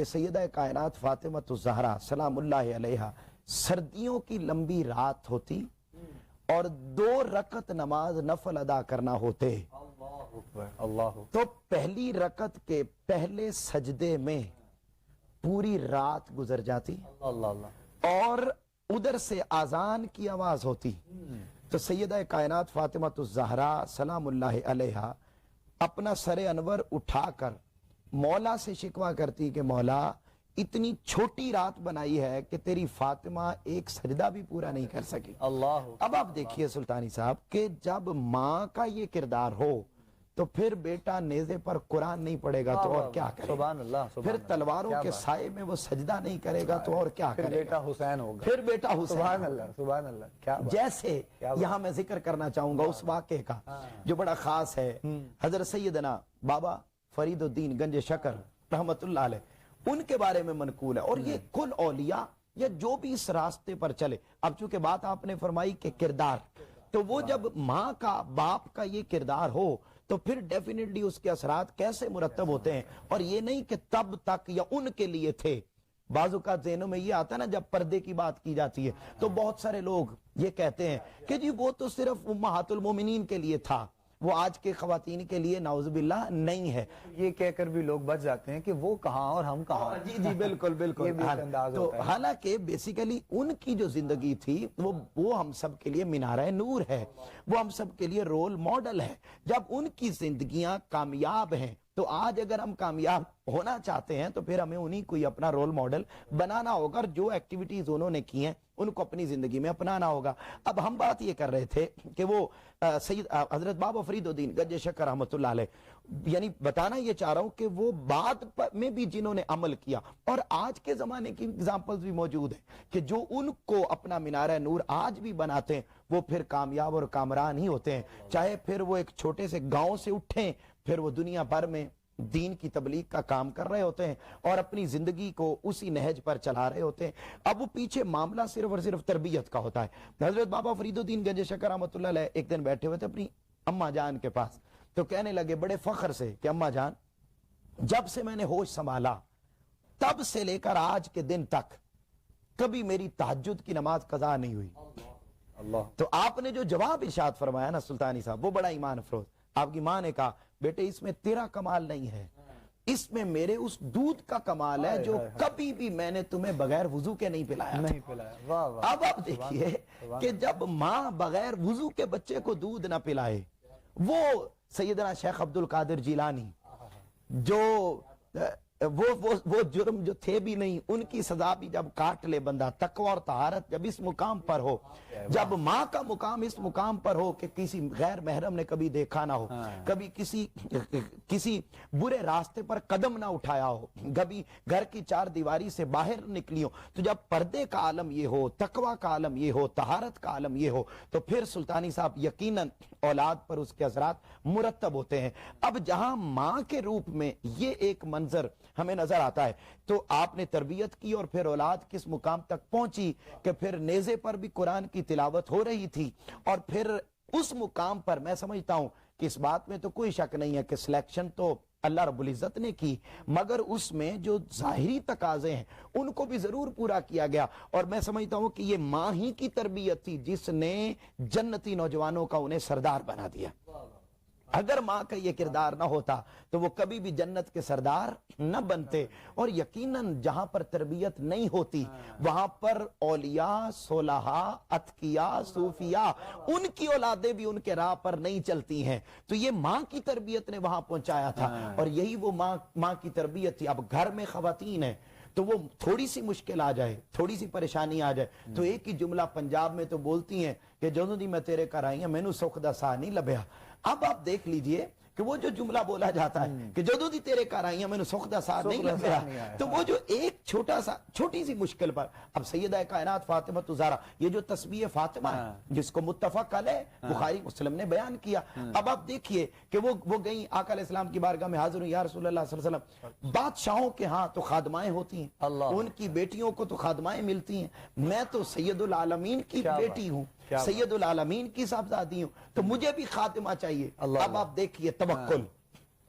کہ سیدہ کائنات فاطمہ الزہرا سلام اللہ علیہا سردیوں کی لمبی رات ہوتی اور 2 رکعت نماز نفل ادا کرنا ہوتے، تو پہلی رکعت کے پہلے سجدے میں پوری رات گزر جاتی اور ادھر سے اذان کی آواز ہوتی، تو سیدہ کائنات فاطمہ الزہرا سلام اللہ علیہا اپنا سر انور اٹھا کر مولا سے شکوہ کرتی کہ مولا اتنی چھوٹی رات بنائی ہے کہ تیری فاطمہ ایک سجدہ بھی پورا نہیں کر سکی۔ اب آپ دیکھیے سلطانی صاحب کہ جب ماں کا یہ کردار ہو تو پھر بیٹا نیزے پر قرآن نہیں پڑھے گا تو اور کیا کرے گا، پھر تلواروں کے سائے میں وہ سجدہ نہیں کرے گا تو اور کیا کرے گا، بیٹا حسین ہوگا، پھر بیٹا حسین۔ سبحان اللہ سبحان اللہ۔ جیسے یہاں میں ذکر کرنا چاہوں گا اس واقعے کا جو بڑا خاص ہے، حضرت سیدنا بابا فرید الدین گنج شکر رحمت اللہ علیہ ان کے بارے میں منقول ہے، اور یہ کل اولیاء یا جو بھی اس راستے پر چلے، اب چونکہ بات آپ نے فرمائی کہ کردار، تو وہ جب ماں کا باپ کا یہ کردار ہو تو پھر ڈیفینیٹلی اس کے اثرات کیسے مرتب ہوتے ہیں، اور یہ نہیں کہ تب تک یا ان کے لیے تھے۔ بعض اوقات ذہنوں میں یہ آتا ہے نا جب پردے کی بات کی جاتی ہے تو بہت سارے لوگ یہ کہتے ہیں کہ جی وہ تو صرف امہات المومنین کے لیے تھا، وہ آج کے خواتین کے لیے نعوذ باللہ نہیں ہے۔ یہ کہہ کر بھی لوگ بچ جاتے ہیں کہ وہ کہاں اور ہم کہاں۔ جی جی بالکل بالکل۔ یہ بھی ایک انداز تو ہوتا ہے۔ حالانکہ بیسیکلی ان کی جو زندگی تھی وہ ہم سب کے لیے مینارہ نور ہے، وہ ہم سب کے لیے رول ماڈل ہے۔ جب ان کی زندگیاں کامیاب ہیں تو آج اگر ہم کامیاب ہونا چاہتے ہیں تو پھر ہمیں انہی کو اپنا رول ماڈل بنانا ہوگا، اور جو ایکٹیویٹیز انہوں نے کی ہیں ان کو اپنی زندگی میں اپنانا ہوگا۔ اب ہم بات یہ کر رہے تھے کہ وہ سید حضرت بابا فرید الدین گنج شکر رحمت اللہ علیہ، یعنی بتانا یہ چاہ رہا ہوں کہ وہ بعد میں بھی جنہوں نے عمل کیا، اور آج کے زمانے کی اگزامپلز بھی موجود ہیں کہ جو ان کو اپنا مینارہ نور آج بھی بناتے ہیں وہ پھر کامیاب اور کامران ہی ہوتے ہیں، چاہے پھر وہ ایک چھوٹے سے گاؤں سے اٹھیں پھر وہ دنیا بھر میں دین کی تبلیغ کا کام کر رہے ہوتے ہیں اور اپنی زندگی کو اسی نہج پر چلا رہے ہوتے ہیں۔ اب وہ پیچھے معاملہ صرف اور صرف تربیت کا ہوتا ہے۔ حضرت بابا فرید الدین گنج شکر رحمت اللہ علیہ ایک دن بیٹھے ہوئے تھے اپنی اماں جان کے پاس، تو کہنے لگے بڑے فخر سے کہ اماں جان جب سے میں نے ہوش سنبھالا تب سے لے کر آج کے دن تک کبھی میری تہجد کی نماز قضا نہیں ہوئی۔ تو آپ نے جو جواب ارشاد فرمایا نا سلطانی صاحب وہ بڑا ایمان افروز۔ آپ کی ماں نے کہا بیٹے اس میں تیرا کمال نہیں ہے، اس میں میرے اس دودھ کا کمال ہے جو کبھی بھی میں نے تمہیں بغیر وضو کے نہیں پلایا۔ اب آپ دیکھیے کہ جب ماں بغیر وضو کے بچے کو دودھ نہ پلائے، وہ سیدنا شیخ عبد القادر جیلانی جو وہ جرم جو تھے بھی نہیں ان کی سزا بھی جب کاٹ لے بندہ، تقوی اور طہارت جب اس مقام پر ہو، جب ماں کا مقام اس مقام پر ہو کہ کسی غیر محرم نے کبھی دیکھا نہ ہو، کبھی کسی برے راستے پر قدم نہ اٹھایا ہو، کبھی گھر کی 4 دیواری سے باہر نکلی ہو، تو جب پردے کا عالم یہ ہو، تقوی کا عالم یہ ہو، طہارت کا عالم یہ ہو، تو پھر سلطانی صاحب یقیناً اولاد پر اس کے اثرات مرتب ہوتے ہیں۔ اب جہاں ماں کے روپ میں یہ ایک منظر ہمیں نظر آتا ہے تو آپ نے تربیت کی اور پھر اولاد کس مقام تک پہنچی کہ پھر نیزے پر بھی قرآن کی تلاوت ہو رہی تھی، اور پھر اس مقام پر میں سمجھتا ہوں کہ اس بات میں تو کوئی شک نہیں ہے کہ سلیکشن تو اللہ رب العزت نے کی، مگر اس میں جو ظاہری تقاضے ہیں ان کو بھی ضرور پورا کیا گیا، اور میں سمجھتا ہوں کہ یہ ماں ہی کی تربیت تھی جس نے جنتی نوجوانوں کا انہیں سردار بنا دیا۔ اگر ماں کا یہ کردار نہ ہوتا تو وہ کبھی بھی جنت کے سردار نہ بنتے، اور یقیناً جہاں پر تربیت نہیں ہوتی وہاں پر اولیاء، صلحاء، اتقیاء، صوفیاء ان کی اولادیں بھی ان کے راہ پر نہیں چلتی ہیں، تو یہ ماں کی تربیت نے وہاں پہنچایا تھا، اور یہی وہ ماں کی تربیت تھی۔ اب گھر میں خواتین ہیں تو وہ تھوڑی سی مشکل آ جائے، تھوڑی سی پریشانی آ جائے تو ایک ہی جملہ پنجاب میں تو بولتی ہیں کہ جدوں دی میں تیرے گھر آئی ہوں مینوں سکھ دا ساہ نہیں لبھیا۔ اب آپ دیکھ لیجئے کہ وہ جو جملہ بولا جاتا ہے کہ جدوں دی تیرے گھر آئی ہیں مینوں سکھ دا ساہ نہیں لبھیا، تو وہ جو ایک چھوٹی سی مشکل پر اب سیدہ کائنات فاطمہ الزہرا یہ جو تسبیح فاطمہ ہے جس کو متفق علیہ بخاری مسلم نے بیان کیا، اب آپ دیکھیے کہ وہ گئیں آقا علیہ السلام کی بارگاہ میں حاضر ہوں، یا رسول اللہ صلی اللہ علیہ وسلم، بادشاہوں کے ہاں تو خادمائیں ہوتی ہیں، ان کی بیٹیوں کو تو خادمائیں ملتی ہیں، میں تو سید العالمین کی بیٹی ہوں، سید العالمین کی صاحبزادی ہوں، تو مجھے بھی خاتمہ چاہیے۔ اب آپ دیکھیے توکل،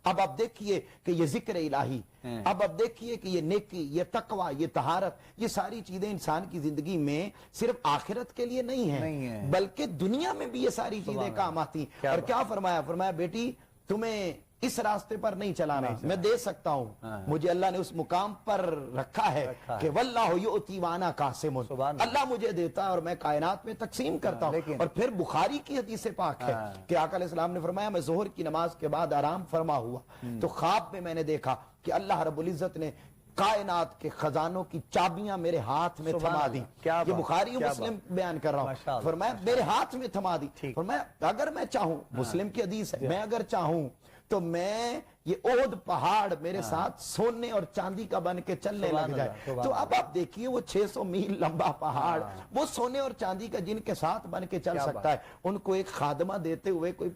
اب آپ دیکھیے کہ یہ ذکر الہی، اب آپ دیکھیے کہ یہ نیکی، یہ تقوی، یہ طہارت، یہ ساری چیزیں انسان کی زندگی میں صرف آخرت کے لیے نہیں ہیں بلکہ دنیا میں بھی یہ ساری چیزیں کام آتی ہیں۔ اور کیا فرمایا؟ فرمایا بیٹی تمہیں اس راستے پر نہیں چلانا، میں دے سکتا ہوں، مجھے اللہ نے اس مقام پر رکھا ہے کہ واللہ یؤتی وانا قاسم، اللہ مجھے دیتا ہے اور میں کائنات میں تقسیم کرتا ہوں۔ اور پھر بخاری کی حدیث پاک ہے کہ آقا علیہ السلام نے فرمایا میں ظہر کی نماز کے بعد آرام فرما ہوا تو خواب میں نے دیکھا کہ اللہ رب العزت نے کائنات کے خزانوں کی چابیاں میرے ہاتھ میں تھما دی۔ یہ بخاری و مسلم بیان کر رہا ہوں۔ فرمایا میرے ہاتھ میں تھما دی۔ فرمایا اگر میں چاہوں، مسلم کی حدیث ہے، میں اگر چاہوں تو میں یہ احد پہاڑ میرے ساتھ سونے اور چاندی کا بن کے چلنے لگ جائے۔ تو اب آپ دیکھیے وہ 600 میل لمبا پہاڑ وہ سونے اور چاندی کا جن کے ساتھ بن کے چل سکتا ہے، ان کو ایک خادمہ دیتے ہوئے کوئی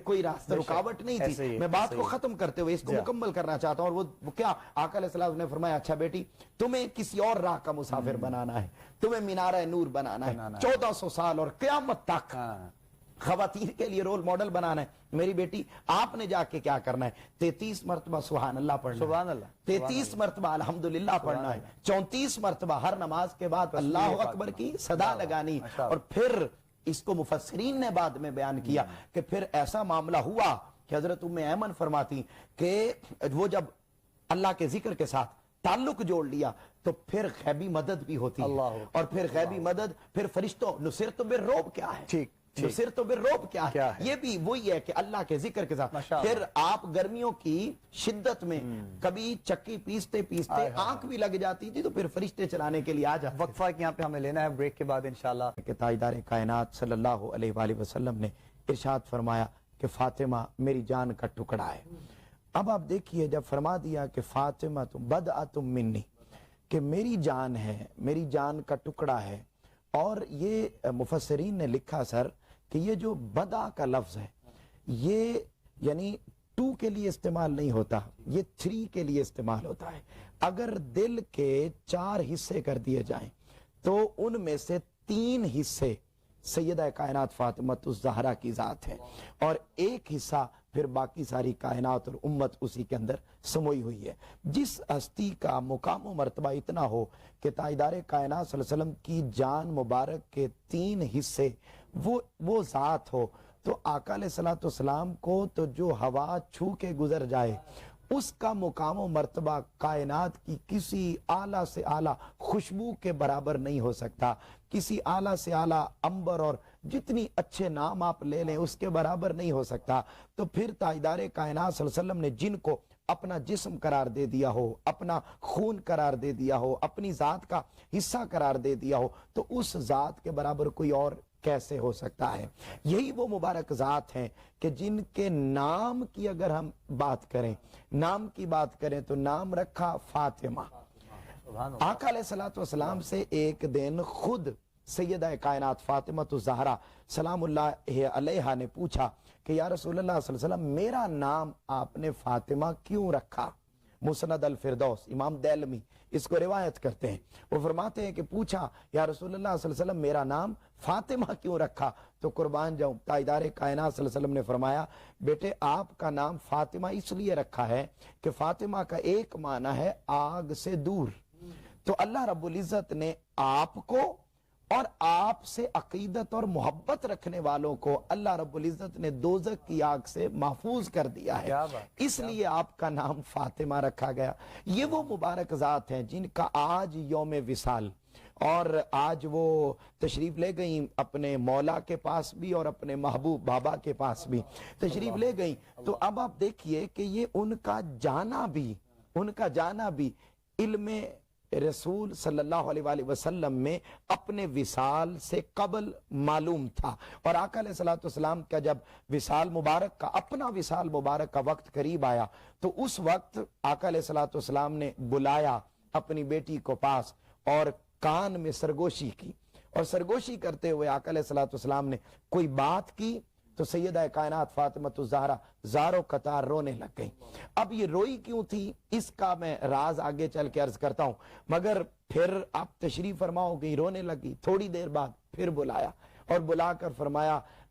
کوئی راستہ رکاوٹ نہیں تھی۔ میں بات کو ختم کرتے ہوئے اس کو مکمل کرنا چاہتا ہوں، اور وہ کیا آقا علیہ السلام نے فرمایا اچھا بیٹی تمہیں کسی اور راہ کا مسافر بنانا ہے، تمہیں مینارہ نور بنانا ہے 1400 سال اور قیامت تک خواتین کے لیے رول ماڈل بنانا ہے۔ میری بیٹی آپ نے جا کے کیا کرنا ہے؟ 33 مرتبہ سبحان اللہ پڑھنا، سبحان اللہ 33 مرتبہ الحمدللہ پڑھنا ہے، 34 مرتبہ ہر نماز کے بعد اللہ اکبر کی صدا لگانی، اور پھر اس کو مفسرین نے بعد میں بیان کیا کہ پھر ایسا معاملہ ہوا کہ حضرت ام ایمن فرماتی کہ وہ جب اللہ کے ذکر کے ساتھ تعلق جوڑ لیا تو پھر غیبی مدد بھی ہوتی ہے، اور پھر غیبی مدد، پھر فرشتوں نصرت بالرعب کیا ہے؟ نصرت بالرعب کیا ہے؟ یہ بھی وہی ہے کہ اللہ کے ذکر کے ساتھ پھر آپ گرمیوں کی شدت میں کبھی چکی پیستے پیستے آنکھ بھی لگ جاتی تھی تو پھر فرشتے چلانے کے لیے آ جاتے۔ وقفہ یہاں پہ ہمیں لینا ہے، بریک کے بعد انشاءاللہ کہ تاجدار کائنات صلی اللہ علیہ وآلہ وسلم نے ارشاد فرمایا کہ فاطمہ میری جان کا ٹکڑا ہے۔ اب آپ دیکھیے جب فرما دیا کہ فاطمہ تم بدعۃ منی، کہ میری جان ہے، میری جان کا ٹکڑا ہے، اور یہ مفسرین نے لکھا سر کہ یہ جو بدا کا لفظ ہے یہ یعنی 2 کے لیے استعمال نہیں ہوتا، یہ 3 کے لیے استعمال ہوتا ہے۔ اگر دل کے 4 حصے کر دیے جائیں تو ان میں سے 3 حصے سیدہ کائنات فاطمہ الزہرا کی ذات ہے، اور 1 حصہ پھر باقی ساری کائنات اور امت اسی کے اندر سموئی ہوئی ہے۔ جس ہستی کا مقام و مرتبہ اتنا ہو کہ تاجدار کائنات صلی اللہ علیہ وسلم کی جان مبارک کے 3 حصے وہ ذات ہو، تو آقا علیہ السلام کو تو جو ہوا چھو کے گزر جائے اس کا مقام و مرتبہ کائنات کی کسی اعلیٰ سے اعلیٰ خوشبو کے برابر نہیں ہو سکتا، کسی اعلیٰ سے اعلیٰ امبر اور جتنی اچھے نام آپ لے لیں اس کے برابر نہیں ہو سکتا۔ تو پھر تاجدار کائنات صلی اللہ علیہ وسلم نے جن کو اپنا جسم قرار دے دیا ہو، اپنا خون قرار دے دیا ہو، اپنی ذات کا حصہ قرار دے دیا ہو، تو اس ذات کے برابر کوئی اور کیسے ہو سکتا ہے؟ یہی وہ مبارک ذات ہیں کہ جن کے نام کی اگر ہم بات کریں، نام کی بات کریں تو نام رکھا فاطمہ۔ آقا علیہ السلام سے ایک دن خود سیدہ کائنات فاطمہ الزہرا سلام اللہ علیہا نے پوچھا کہ یا رسول اللہ صلی اللہ علیہ وسلم میرا نام آپ نے فاطمہ کیوں رکھا؟ مسند الفردوس امام دیلمی اس کو روایت کرتے ہیں، وہ فرماتے ہیں کہ پوچھا یا رسول اللہ صلی اللہ علیہ وسلم میرا نام فاطمہ کیوں رکھا؟ تو قربان جاؤں تاجدار کائنات صلی اللہ علیہ وسلم نے فرمایا بیٹے آپ کا نام فاطمہ اس لیے رکھا ہے کہ فاطمہ کا ایک معنی ہے آگ سے دور، تو اللہ رب العزت نے آپ کو اور آپ سے عقیدت اور محبت رکھنے والوں کو اللہ رب العزت نے دوزخ کی آگ سے محفوظ کر دیا ہے، اس لیے آپ کا نام فاطمہ رکھا گیا۔ یہ وہ مبارک ذات ہیں جن کا آج یوم وصال، اور آج وہ تشریف لے گئیں اپنے مولا کے پاس بھی اور اپنے محبوب بابا کے پاس بھی تشریف لے گئیں۔ تو اب آپ دیکھیے کہ یہ ان کا جانا بھی علم رسول صلی اللہ علیہ وآلہ وسلم میں اپنے وصال سے قبل معلوم تھا، اور آقا علیہ السلام کا جب وصال مبارک کا اپنا وصال مبارک کا وقت قریب آیا تو اس وقت آقا علیہ السلام نے بلایا اپنی بیٹی کو پاس اور کان میں سرگوشی کی، اور سرگوشی کرتے ہوئے آقا علیہ السلام نے کوئی بات کی تو سیدہ کائنات فاطمہ الزہرا زاروں قطار رونے لگ گئی۔ اب یہ روئی کیوں تھی اس کا میں راز آگے چل کے عرض کرتا ہوں، مگر پھر آپ تشریف فرماؤ گئی، رونے لگی، تھوڑی دیر بعد پھر بلایا اور بلا کر فرمایا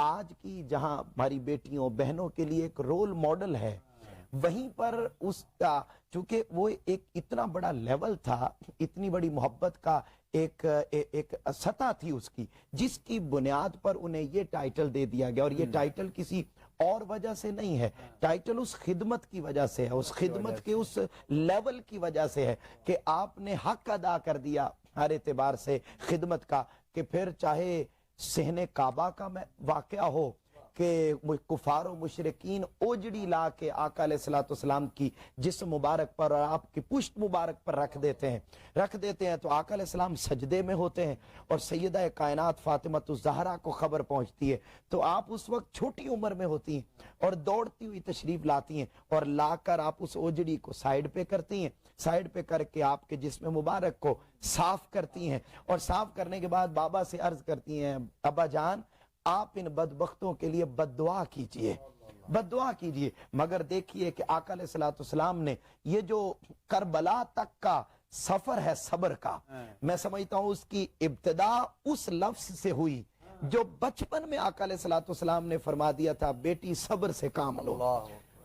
آج کی جہاں ہماری بیٹیوں بہنوں کے لیے ایک رول ماڈل ہے، وہیں پر اس کا چونکہ وہ ایک اتنا بڑا لیول تھا، اتنی بڑی محبت کا ایک سطح تھی اس کی، جس کی بنیاد پر انہیں یہ ٹائٹل دے دیا گیا، اور یہ ٹائٹل کسی اور وجہ سے نہیں ہے، ٹائٹل اس خدمت کی وجہ سے ہے، اس خدمت کے اس لیول کی وجہ سے ہے کہ آپ نے حق ادا کر دیا ہر اعتبار سے خدمت کا، کہ پھر چاہے صحن کعبہ کا واقعہ ہو کہ کفار و مشرکین اوجڑی لا کے آقا علیہ السلام کی جسم مبارک پر اور آپ کی پشت مبارک پر رکھ دیتے ہیں تو آقا علیہ السلام سجدے میں ہوتے ہیں اور سیدہ کائنات فاطمۃ الزہرا کو خبر پہنچتی ہے، تو آپ اس وقت چھوٹی عمر میں ہوتی ہیں اور دوڑتی ہوئی تشریف لاتی ہیں اور لا کر آپ اس اوجڑی کو سائیڈ پہ کرتی ہیں، سائیڈ پہ کر کے آپ کے جسم مبارک کو صاف کرتی ہیں، اور صاف کرنے کے بعد بابا سے عرض کرتی ہیں ابا جان آپ ان بدبختوں کے لیے بد دعا کیجئے، مگر دیکھیے کہ آقا علیہ السلام نے یہ جو کربلا تک کا سفر ہے صبر کا، میں سمجھتا ہوں اس کی ابتدا اس لفظ سے ہوئی جو بچپن میں آقا علیہ السلام نے فرما دیا تھا، بیٹی صبر سے کام لو،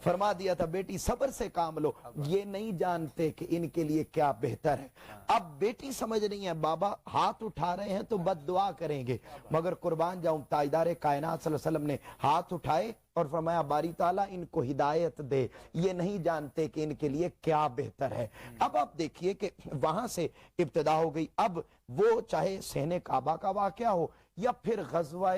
فرما دیا تھا بیٹی صبر سے کام لو، یہ نہیں جانتے کہ ان کے لیے کیا بہتر ہے۔ اب بیٹی سمجھ رہی ہے بابا ہاتھ اٹھا رہے ہیں تو بد دعا کریں گے، مگر قربان جاؤں تاجدار کائنات صلی اللہ علیہ وسلم نے ہاتھ اٹھائے اور فرمایا باری تعالیٰ ان کو ہدایت دے، یہ نہیں جانتے کہ ان کے لیے کیا بہتر ہے۔ اب آپ دیکھیے کہ وہاں سے ابتدا ہو گئی، اب وہ چاہے صحن کعبہ کا واقعہ ہو یا پھر غزوہ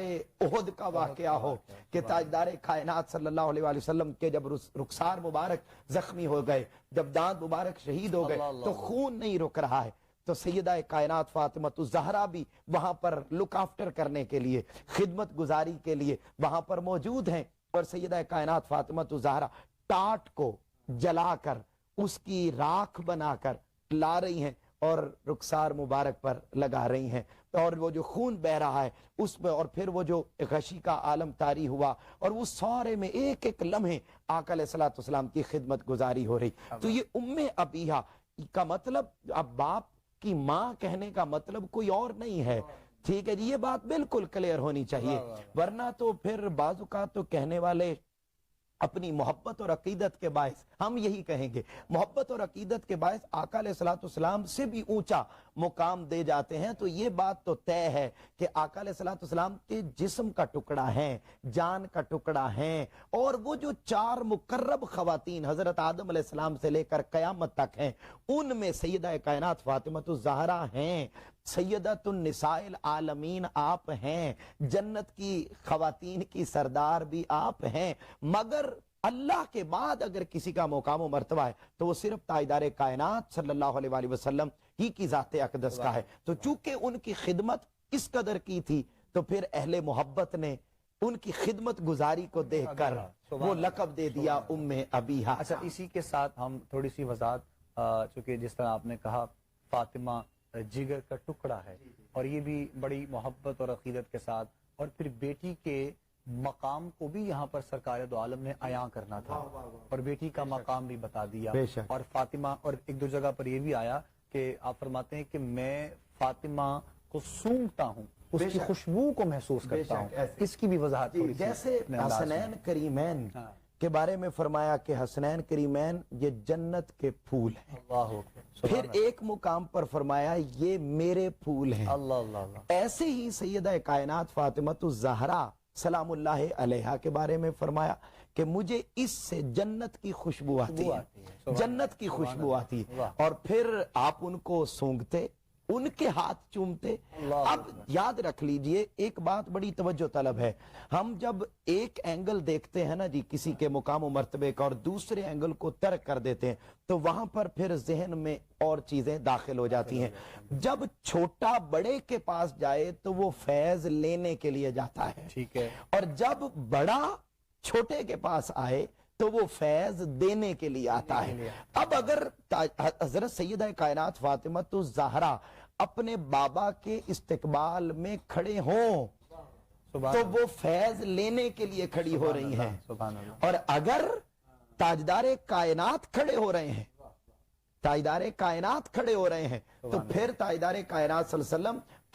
احد کا واقعہ ہو کہ تاجدار کائنات صلی اللہ علیہ وآلہ وسلم کے جب رخسار مبارک زخمی ہو گئے، جب دانت مبارک شہید ہو گئے تو خون نہیں رک رہا ہے، تو سیدہ کائنات فاطمۃ الزہرا بھی وہاں پر لک آفٹر کرنے کے لیے، خدمت گزاری کے لیے وہاں پر موجود ہیں، اور سیدہ کائنات فاطمۃ الزہرا ٹاٹ کو جلا کر اس کی راکھ بنا کر لا رہی ہیں اور رخسار مبارک پر لگا رہی ہیں، اور وہ جو خون بہ رہا ہے اس میں، اور پھر وہ جو غشی کا عالم طاری ہوا، اور وہ سارے میں ایک ایک لمحے آقا علیہ السلام کی خدمت گزاری ہو رہی۔ تو یہ ام ابیہا کا مطلب، اب باپ کی ماں کہنے کا مطلب کوئی اور نہیں ہے، ٹھیک ہے جی، یہ بات بالکل کلیئر ہونی چاہیے، ورنہ تو پھر بعض اوقات تو کہنے والے اپنی محبت اور عقیدت کے باعث، ہم یہی کہیں گے، محبت اور عقیدت کے باعث آقا علیہ السلام سے بھی اونچا مقام دے جاتے ہیں، تو یہ بات تو طے ہے کہ آقا علیہ السلام کے جسم کا ٹکڑا ہیں، جان کا ٹکڑا ہیں، اور وہ جو 4 مقرب خواتین حضرت آدم علیہ السلام سے لے کر قیامت تک ہیں، ان میں سیدہ کائنات فاطمۃ الزہرا ہیں، سیدۃ النساء العالمین آپ ہیں، جنت کی خواتین کی سردار بھی آپ ہیں، مگر اللہ کے بعد اگر کسی کا مقام و مرتبہ ہے تو وہ صرف تاجدار کائنات صلی اللہ علیہ وآلہ وسلم ہی کی ذات اقدس کا ہے۔ تو چونکہ ان کی خدمت اس قدر کی تھی تو پھر اہل محبت نے ان کی خدمت گزاری کو دیکھ کر وہ لقب دے دیا ام ابیہا۔ اچھا، اسی کے ساتھ ہم تھوڑی سی وضاحت، چونکہ جس طرح آپ نے کہا فاطمہ جگر کا ٹکڑا ہے، اور یہ بھی بڑی محبت اور عقیدت کے ساتھ، اور پھر بیٹی کے مقام کو بھی یہاں پر سرکار دو عالم نے عیاں کرنا تھا، اور بیٹی کا مقام بھی بتا دیا، اور فاطمہ، اور ایک دو جگہ پر یہ بھی آیا کہ آپ فرماتے ہیں کہ میں فاطمہ کو سونگتا ہوں، اس کی خوشبو کو محسوس کرتا ہوں، اس کی بھی وضاحت تھوڑی سی۔ جیسے حسنین کریمین کے بارے میں فرمایا کہ حسنین کریمین یہ جنت کے پھول ہیں، پھر ایک مقام پر فرمایا یہ میرے پھول ہیں، ایسے ہی سیدہ کائنات فاطمۃ الزہرا سلام اللہ علیہا کے بارے میں فرمایا کہ مجھے اس سے جنت کی خوشبو آتی ہے، جنت کی خوشبو آتی ہے، اور پھر آپ ان کو سونگتے، ان کے ہاتھ چومتے۔ اب یاد رکھ لیجئے ایک بات بڑی توجہ طلب ہے، ہم جب ایک اینگل دیکھتے ہیں نا جی کسی کے مقام و مرتبے کا اور دوسرے اینگل کو ترک کر دیتے ہیں تو وہاں پر پھر ذہن میں اور چیزیں داخل ہو جاتی ہیں۔ جب چھوٹا بڑے کے پاس جائے تو وہ فیض لینے کے لیے جاتا ہے، ٹھیک ہے، اور جب بڑا چھوٹے کے پاس آئے تو وہ فیض دینے کے لیے آتا ہے۔ اب اگر حضرت سیدہ کائنات فاطمۃ الزہرا اپنے بابا کے استقبال میں کھڑے ہوں تو وہ فیض لینے کے لیے کھڑی ہو رہی ہیں، اور اگر تاجدار کائنات کھڑے ہو رہے ہیں، تاجدار کائنات کھڑے ہو رہے ہیں تو پھر تاجدار کائنات صلی اللہ علیہ وسلم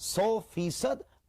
100%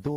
2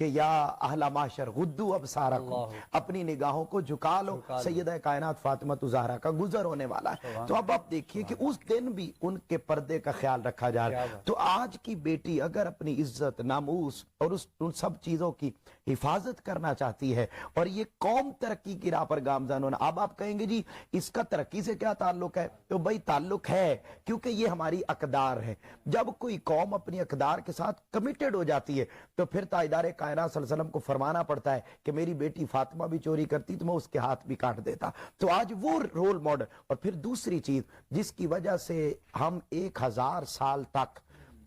کہ یا اہل معاشر غدو ابصارکم، اپنی نگاہوں کو جھکا لو، سیدہ کائنات فاطمہ الزہرا کا گزر ہونے والا ہے۔ تو اب آپ دیکھیے کہ اس دن بھی ان کے پردے کا خیال رکھا جا رہا ہے۔ تو آج کی بیٹی اگر اپنی عزت، ناموس اور ان سب چیزوں کی حفاظت کرنا چاہتی ہے اور یہ قوم ترقی کی راہ پر گامزن ہونا، اب آپ کہیں گے جی اس کا ترقی سے کیا تعلق ہے؟ تو بھائی تعلق ہے، کیونکہ یہ ہماری اقدار ہے۔ جب کوئی قوم اپنی اقدار کے ساتھ کمیٹڈ ہو جاتی ہے تو پھر تاجدار کائنات صلی اللہ علیہ وسلم کو فرمانا پڑتا ہے کہ میری بیٹی فاطمہ بھی چوری کرتی تو میں اس کے ہاتھ بھی کاٹ دیتا۔ تو آج وہ رول ماڈل۔ اور پھر دوسری چیز جس کی وجہ سے ہم 1000 سال تک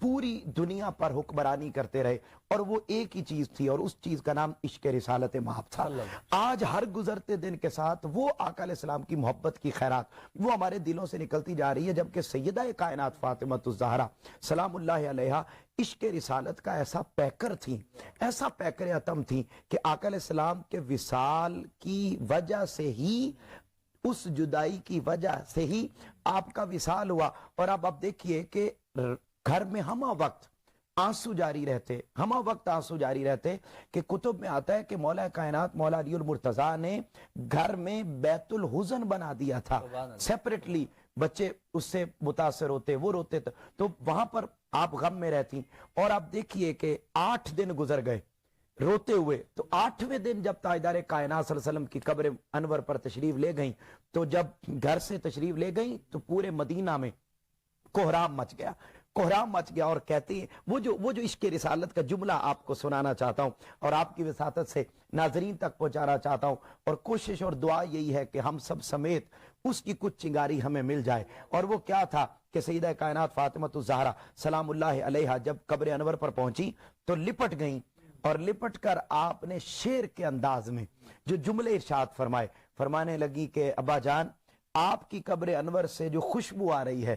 پوری دنیا پر حکمرانی کرتے رہے، اور وہ ایک ہی چیز تھی، اور اس چیز کا نام عشق رسالت مآب تھا۔ آج ہر گزرتے دن کے ساتھ وہ آقا علیہ السلام کی محبت کی خیرات وہ ہمارے دلوں سے نکلتی جا رہی ہے، جبکہ سیدہ کائنات فاطمہ الزہرا سلام اللہ علیہا عشق رسالت کا ایسا پیکر تھی، ایسا پیکر اتم تھی کہ آقا علیہ السلام کے وصال کی وجہ سے ہی، اس جدائی کی وجہ سے ہی آپ کا وصال ہوا۔ اور اب آپ دیکھیے کہ گھر میں ہمہ وقت آنسو جاری رہتے کہ کتب میں آتا ہے کہ مولا کائنات مولا علی المرتضیٰ نے گھر میں بیت الحزن بنا دیا تھا، سیپریٹلی بچے اس سے متاثر ہوتے، وہ روتے تھے، تو وہاں پر آپ غم میں رہتی۔ اور آپ دیکھیے کہ 8 دن گزر گئے روتے ہوئے، تو 8ویں دن جب تاجدار کائنات صلی اللہ علیہ وسلم کی قبر انور پر تشریف لے گئیں، تو جب گھر سے تشریف لے گئیں تو پورے مدینہ میں کوہرام مچ گیا، اور کہتی ہیں وہ جو عشق رسالت کا جملہ آپ کو سنانا چاہتا ہوں اور آپ کی وساطت سے ناظرین تک پہنچانا چاہتا ہوں، اور کوشش اور دعا یہی ہے کہ ہم سب سمیت اس کی کچھ چنگاری ہمیں مل جائے۔ اور وہ کیا تھا کہ سیدہ کائنات فاطمہ الزہرا سلام اللہ علیہا جب قبر انور پر پہنچی تو لپٹ گئیں، اور لپٹ کر آپ نے شعر کے انداز میں جو جملے ارشاد فرمانے لگی کہ ابا جان، آپ کی قبر انور سے جو خوشبو آ رہی ہے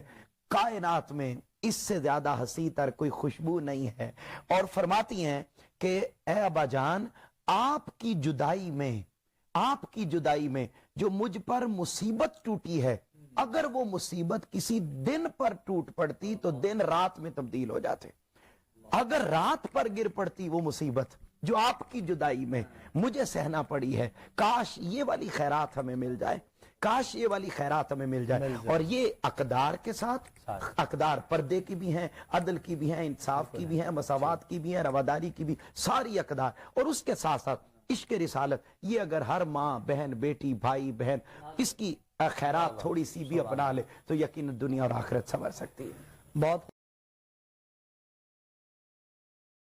کائنات میں اس سے زیادہ حسین تر کوئی خوشبو نہیں ہے۔ اور فرماتی ہیں کہ اے ابا جان، آپ کی جدائی میں جو مجھ پر مصیبت ٹوٹی ہے، اگر وہ مصیبت کسی دن پر ٹوٹ پڑتی تو دن رات میں تبدیل ہو جاتے، اگر رات پر گر پڑتی وہ مصیبت جو آپ کی جدائی میں مجھے سہنا پڑی ہے، کاش یہ والی خیرات ہمیں مل جائے، اور یہ اقدار کے ساتھ، اقدار پردے کی بھی ہیں، عدل کی بھی ہیں، انصاف کی بھی ہیں، مساوات کی بھی ہیں، رواداری کی بھی، ساری اقدار، اور اس کے ساتھ ساتھ عشق رسالت، یہ اگر ہر ماں بہن بیٹی بھائی بہن اس کی خیرات تھوڑی سی بھی اپنا لے تو یقین دنیا اور آخرت سنور سکتی ہے۔ بہت